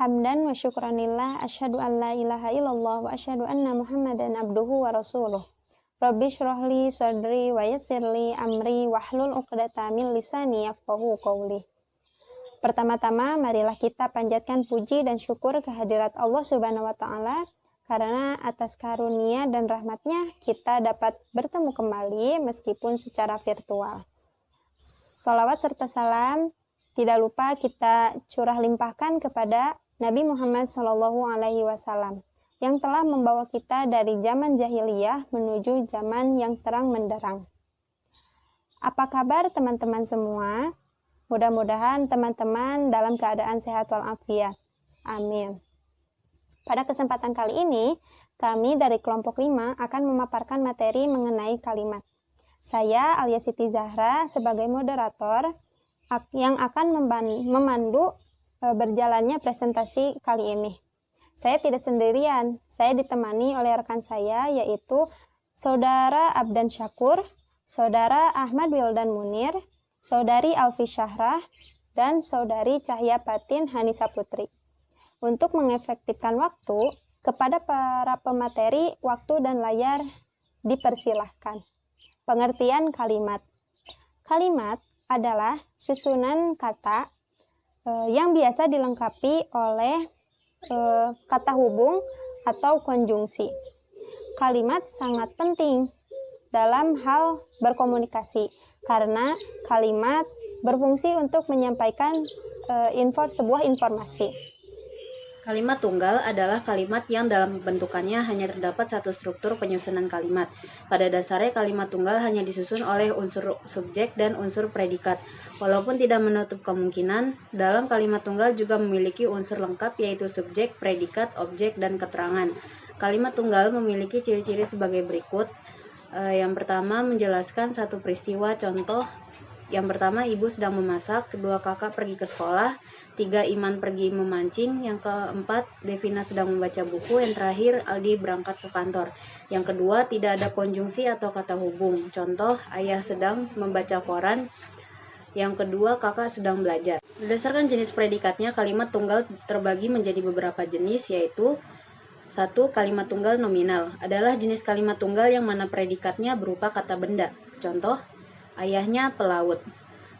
Hamdan wa syukranillah, asyhadu an la ilaha illallah wa asyhadu anna Muhammadan abduhu wa rasuluh. Rabbi syrah li sadri wa yassir li amri wahlul 'uqdatam min lisani yafqahu qawli. Pertama-tama marilah kita panjatkan puji dan syukur kehadirat Allah Subhanahu wa taala karena atas karunia dan rahmatnya kita dapat bertemu kembali meskipun secara virtual. Sholawat serta salam tidak lupa kita curah limpahkan kepada Nabi Muhammad SAW yang telah membawa kita dari zaman jahiliyah menuju zaman yang terang menderang. Apa kabar teman-teman semua? Mudah-mudahan teman-teman dalam keadaan sehat walafiat. Amin. Pada kesempatan kali ini, kami dari kelompok 5 akan memaparkan materi mengenai kalimat. Saya Alia Siti Zahra sebagai moderator yang akan memandu berjalannya presentasi kali ini. Saya tidak sendirian, saya ditemani oleh rekan saya yaitu Saudara Abdan Syakur, Saudara Ahmad Wildan Munir, Saudari Alfi Syahrah, dan Saudari Cahya Patin Hanisa Putri. Untuk mengefektifkan waktu, kepada para pemateri, waktu dan layar dipersilahkan. Pengertian kalimat. Kalimat adalah susunan kata yang biasa dilengkapi oleh kata hubung atau konjungsi. Kalimat sangat penting dalam hal berkomunikasi karena kalimat berfungsi untuk menyampaikan sebuah informasi. Kalimat tunggal adalah kalimat yang dalam pembentukannya hanya terdapat satu struktur penyusunan kalimat. Pada dasarnya kalimat tunggal hanya disusun oleh unsur subjek dan unsur predikat. Walaupun tidak menutup kemungkinan, dalam kalimat tunggal juga memiliki unsur lengkap yaitu subjek, predikat, objek, dan keterangan. Kalimat tunggal memiliki ciri-ciri sebagai berikut. Yang pertama, menjelaskan satu peristiwa. Contoh, yang pertama, ibu sedang memasak, kedua, kakak pergi ke sekolah, tiga, Iman pergi memancing, yang keempat, Devina sedang membaca buku, yang terakhir, Aldi berangkat ke kantor. Yang kedua, tidak ada konjungsi atau kata hubung. Contoh, ayah sedang membaca koran, yang kedua, kakak sedang belajar. Berdasarkan jenis predikatnya, kalimat tunggal terbagi menjadi beberapa jenis, yaitu 1. Kalimat tunggal nominal adalah jenis kalimat tunggal yang mana predikatnya berupa kata benda. Contoh, ayahnya pelaut,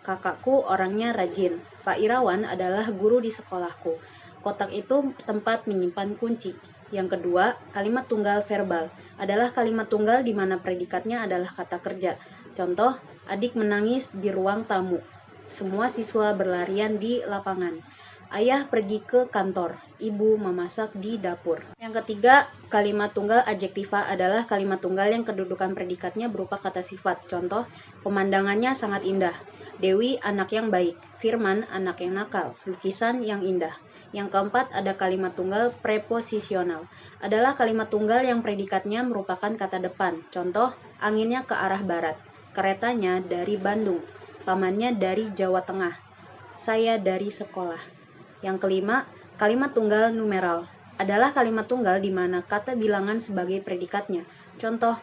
kakakku orangnya rajin, Pak Irawan adalah guru di sekolahku, kotak itu tempat menyimpan kunci. Yang kedua, kalimat tunggal verbal adalah kalimat tunggal di mana predikatnya adalah kata kerja. Contoh, adik menangis di ruang tamu, semua siswa berlarian di lapangan, ayah pergi ke kantor, ibu memasak di dapur. Yang ketiga, kalimat tunggal adjektiva adalah kalimat tunggal yang kedudukan predikatnya berupa kata sifat. Contoh, pemandangannya sangat indah, Dewi anak yang baik, Firman anak yang nakal, lukisan yang indah. Yang keempat, ada kalimat tunggal preposisional. Adalah kalimat tunggal yang predikatnya merupakan kata depan. Contoh, anginnya ke arah barat, keretanya dari Bandung, pamannya dari Jawa Tengah, saya dari sekolah. Yang kelima, kalimat tunggal numeral adalah kalimat tunggal di mana kata bilangan sebagai predikatnya. Contoh,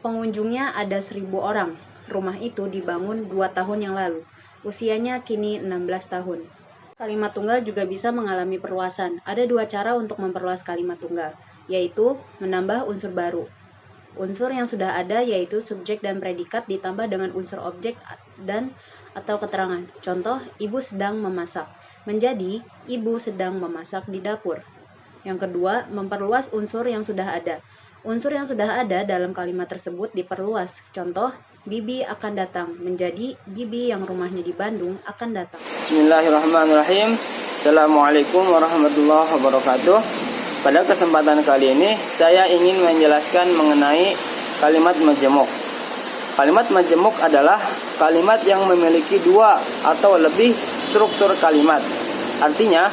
pengunjungnya ada 1.000 orang. Rumah itu dibangun 2 tahun yang lalu. Usianya kini 16 tahun. Kalimat tunggal juga bisa mengalami perluasan. Ada 2 cara untuk memperluas kalimat tunggal, yaitu menambah unsur baru. Unsur yang sudah ada yaitu subjek dan predikat ditambah dengan unsur objek dan atau keterangan. Contoh, ibu sedang memasak, menjadi ibu sedang memasak di dapur. Yang kedua, memperluas unsur yang sudah ada. Unsur yang sudah ada dalam kalimat tersebut diperluas. Contoh, Bibi akan datang, menjadi Bibi yang rumahnya di Bandung akan datang. Bismillahirrahmanirrahim. Assalamualaikum warahmatullahi wabarakatuh. Pada kesempatan kali ini, saya ingin menjelaskan mengenai kalimat majemuk. Kalimat majemuk adalah kalimat yang memiliki 2 atau lebih struktur kalimat. Artinya,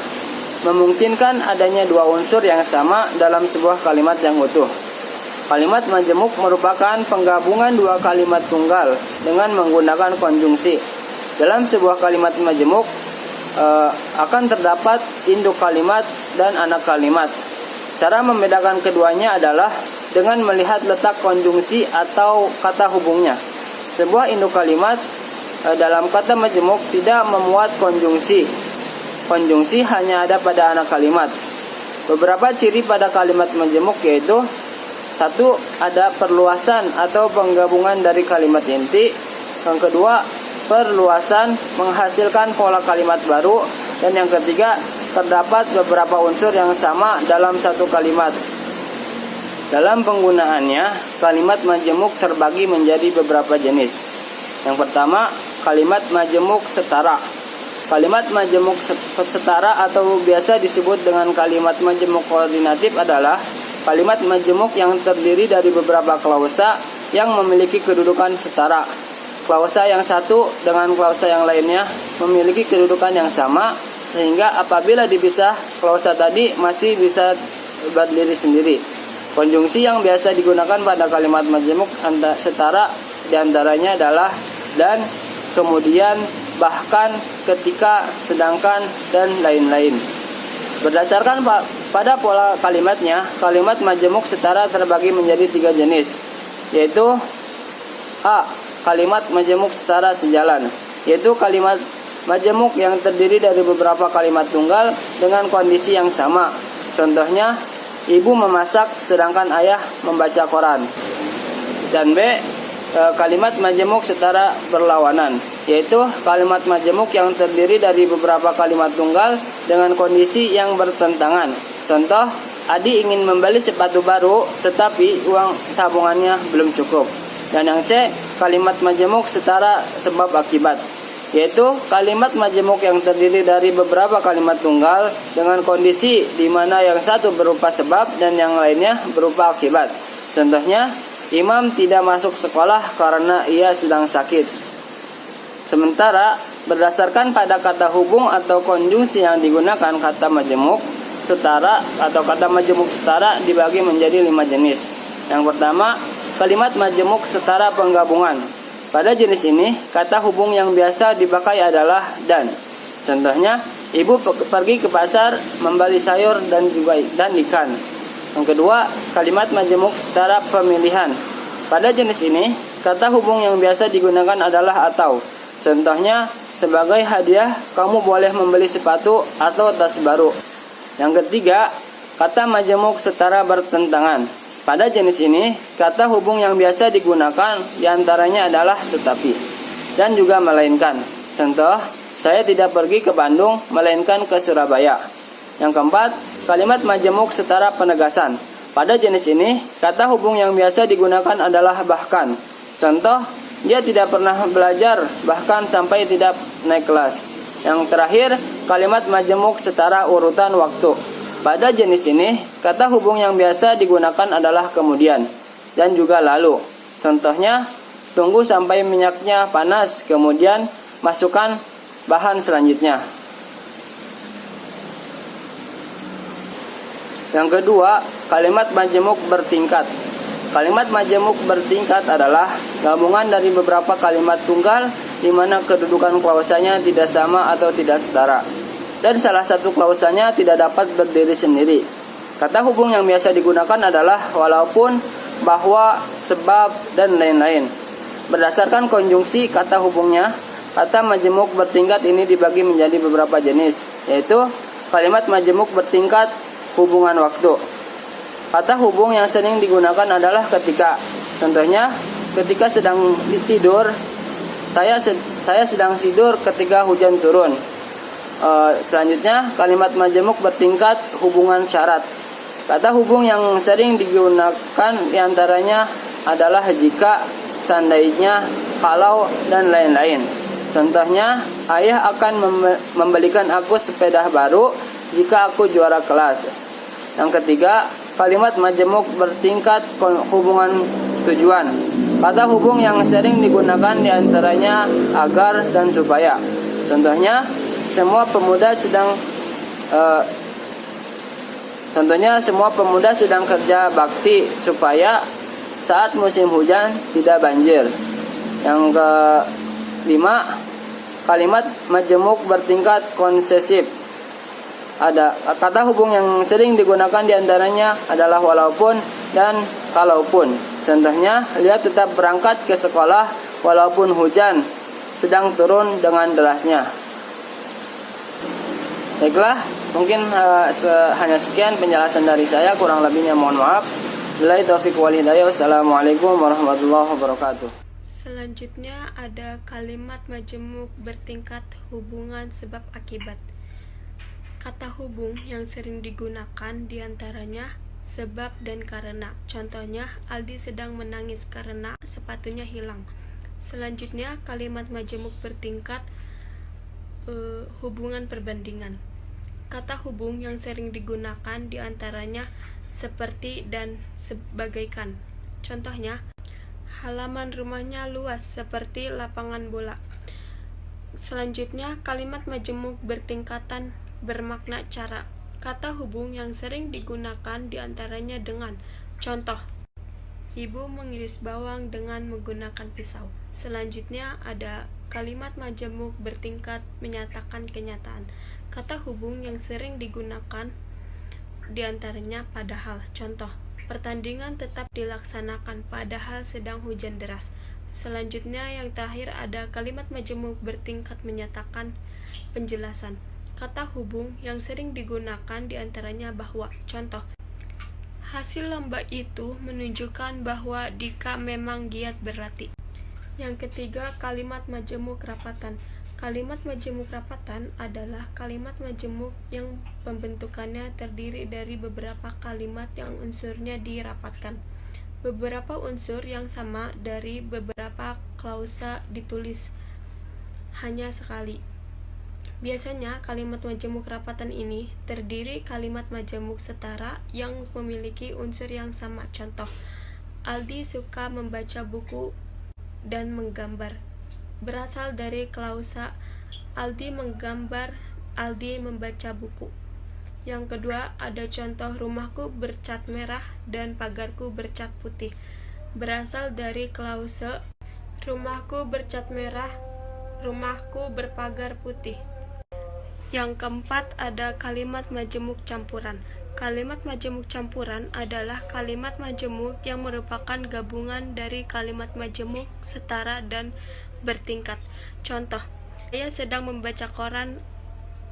memungkinkan adanya 2 unsur yang sama dalam sebuah kalimat yang utuh. Kalimat majemuk merupakan penggabungan 2 kalimat tunggal dengan menggunakan konjungsi. Dalam sebuah kalimat majemuk akan terdapat induk kalimat dan anak kalimat. Cara membedakan keduanya adalah dengan melihat letak konjungsi atau kata hubungnya. Sebuah induk kalimat dalam kata majemuk tidak memuat konjungsi. konjungsi hanya ada pada anak kalimat. Beberapa ciri pada kalimat majemuk yaitu: 1. Ada perluasan atau penggabungan dari kalimat inti. Yang kedua, perluasan menghasilkan pola kalimat baru. Dan yang ketiga, terdapat beberapa unsur yang sama dalam satu kalimat. Dalam penggunaannya, kalimat majemuk terbagi menjadi beberapa jenis. Yang pertama, kalimat majemuk setara. Kalimat majemuk setara atau biasa disebut dengan kalimat majemuk koordinatif adalah kalimat majemuk yang terdiri dari beberapa klausa yang memiliki kedudukan setara. Klausa yang satu dengan klausa yang lainnya memiliki kedudukan yang sama, sehingga apabila dipisah, klausa tadi masih bisa berdiri sendiri. Konjungsi yang biasa digunakan pada kalimat majemuk setara diantaranya adalah dan, kemudian, bahkan, ketika, sedangkan, dan lain-lain. Berdasarkan pada pola kalimatnya, kalimat majemuk setara terbagi menjadi 3 jenis, yaitu: A. Kalimat majemuk setara sejalan, yaitu kalimat majemuk yang terdiri dari beberapa kalimat tunggal dengan kondisi yang sama. Contohnya, ibu memasak sedangkan ayah membaca koran. Dan B. Kalimat majemuk setara berlawanan, yaitu kalimat majemuk yang terdiri dari beberapa kalimat tunggal dengan kondisi yang bertentangan. Contoh, Adi ingin membeli sepatu baru tetapi uang tabungannya belum cukup. Dan yang C, kalimat majemuk setara sebab akibat, yaitu kalimat majemuk yang terdiri dari beberapa kalimat tunggal dengan kondisi di mana yang satu berupa sebab dan yang lainnya berupa akibat. Contohnya, Imam tidak masuk sekolah karena ia sedang sakit. Sementara berdasarkan pada kata hubung atau konjungsi yang digunakan, kata majemuk setara atau kata majemuk setara dibagi menjadi 5 jenis. Yang pertama, kalimat majemuk setara penggabungan. Pada jenis ini, kata hubung yang biasa dipakai adalah dan. Contohnya, ibu pergi ke pasar membeli sayur dan ikan. Yang kedua, kalimat majemuk setara pemilihan. Pada jenis ini, kata hubung yang biasa digunakan adalah atau. Contohnya, sebagai hadiah, kamu boleh membeli sepatu atau tas baru. Yang ketiga, kata majemuk setara bertentangan. Pada jenis ini, kata hubung yang biasa digunakan diantaranya adalah tetapi dan juga melainkan. Contoh, saya tidak pergi ke Bandung, melainkan ke Surabaya. Yang keempat, kalimat majemuk setara penegasan. Pada jenis ini, kata hubung yang biasa digunakan adalah bahkan. Contoh, dia tidak pernah belajar, bahkan sampai tidak naik kelas. Yang terakhir, kalimat majemuk setara urutan waktu. Pada jenis ini, kata hubung yang biasa digunakan adalah kemudian dan juga lalu. Contohnya, tunggu sampai minyaknya panas, kemudian masukkan bahan selanjutnya. Yang kedua, kalimat majemuk bertingkat. Kalimat majemuk bertingkat adalah gabungan dari beberapa kalimat tunggal di mana kedudukan klausanya tidak sama atau tidak setara, dan salah satu klausanya tidak dapat berdiri sendiri. Kata hubung yang biasa digunakan adalah walaupun, bahwa, sebab, dan lain-lain. Berdasarkan konjungsi kata hubungnya, kata majemuk bertingkat ini dibagi menjadi beberapa jenis, yaitu kalimat majemuk bertingkat hubungan waktu. Kata hubung yang sering digunakan adalah ketika. Contohnya, ketika sedang tidur, saya sedang tidur ketika hujan turun. Selanjutnya, kalimat majemuk bertingkat hubungan syarat. Kata hubung yang sering digunakan diantaranya adalah jika, seandainya, kalau, dan lain-lain. Contohnya, ayah akan membelikan aku sepeda baru jika aku juara kelas. Yang ketiga, kalimat majemuk bertingkat hubungan tujuan. Kata hubung yang sering digunakan diantaranya agar dan supaya. Contohnya, semua pemuda sedang kerja bakti supaya saat musim hujan tidak banjir. Yang kelima, kalimat majemuk bertingkat konsesif. Ada kata hubung yang sering digunakan diantaranya adalah walaupun dan kalaupun. Contohnya, dia tetap berangkat ke sekolah walaupun hujan sedang turun dengan derasnya. Baiklah, mungkin hanya sekian penjelasan dari saya, kurang lebihnya mohon maaf. Billahi taufiq wal hidayah. Wassalamualaikum warahmatullahi wabarakatuh. Selanjutnya ada kalimat majemuk bertingkat hubungan sebab akibat. Kata hubung yang sering digunakan diantaranya sebab dan karena. Contohnya, Aldi sedang menangis karena sepatunya hilang. Selanjutnya, kalimat majemuk bertingkat hubungan perbandingan. Kata hubung yang sering digunakan diantaranya seperti dan sebagaikan. Contohnya, halaman rumahnya luas seperti lapangan bola. Selanjutnya, kalimat majemuk bertingkatan bermakna cara. Kata hubung yang sering digunakan diantaranya dengan. Contoh, ibu mengiris bawang dengan menggunakan pisau. Selanjutnya ada kalimat majemuk bertingkat menyatakan kenyataan. Kata hubung yang sering digunakan diantaranya padahal. Contoh, pertandingan tetap dilaksanakan padahal sedang hujan deras. Selanjutnya yang terakhir ada kalimat majemuk bertingkat menyatakan penjelasan. Kata hubung yang sering digunakan diantaranya bahwa. Contoh, hasil lomba itu menunjukkan bahwa Dika memang giat berlatih. Yang ketiga, kalimat majemuk rapatan. Kalimat majemuk rapatan adalah kalimat majemuk yang pembentukannya terdiri dari beberapa kalimat yang unsurnya dirapatkan. Beberapa unsur yang sama dari beberapa klausa ditulis hanya sekali. Biasanya kalimat majemuk rapatan ini terdiri kalimat majemuk setara yang memiliki unsur yang sama. Contoh, Aldi suka membaca buku dan menggambar. Berasal dari klausa Aldi menggambar, Aldi membaca buku. Yang kedua, ada contoh rumahku bercat merah dan pagarku bercat putih. Berasal dari klausa rumahku bercat merah, rumahku berpagar putih. Yang keempat, ada kalimat majemuk campuran. Kalimat majemuk campuran adalah kalimat majemuk yang merupakan gabungan dari kalimat majemuk setara dan bertingkat. Contoh, saya sedang membaca koran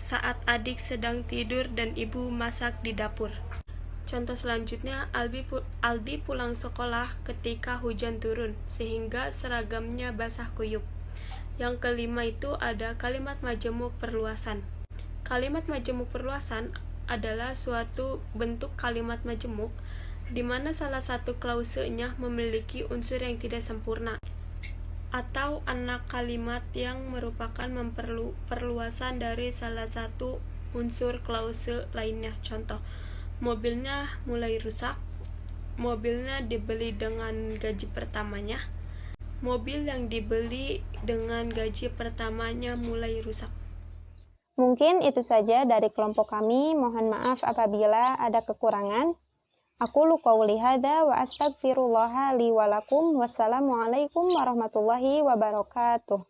saat adik sedang tidur dan ibu masak di dapur. Contoh selanjutnya, Aldi pulang sekolah ketika hujan turun sehingga seragamnya basah kuyup. Yang kelima itu ada kalimat majemuk perluasan. Kalimat majemuk perluasan adalah suatu bentuk kalimat majemuk di mana salah satu klausenya memiliki unsur yang tidak sempurna atau anak kalimat yang merupakan perluasan dari salah satu unsur klause lainnya. Contoh, mobilnya mulai rusak, mobilnya dibeli dengan gaji pertamanya, mobil yang dibeli dengan gaji pertamanya mulai rusak. Mungkin itu saja dari kelompok kami. Mohon maaf apabila ada kekurangan. Aqulu qouli hadza wa astaghfirullaha li wa lakum. Wassalamualaikum warahmatullahi wabarakatuh.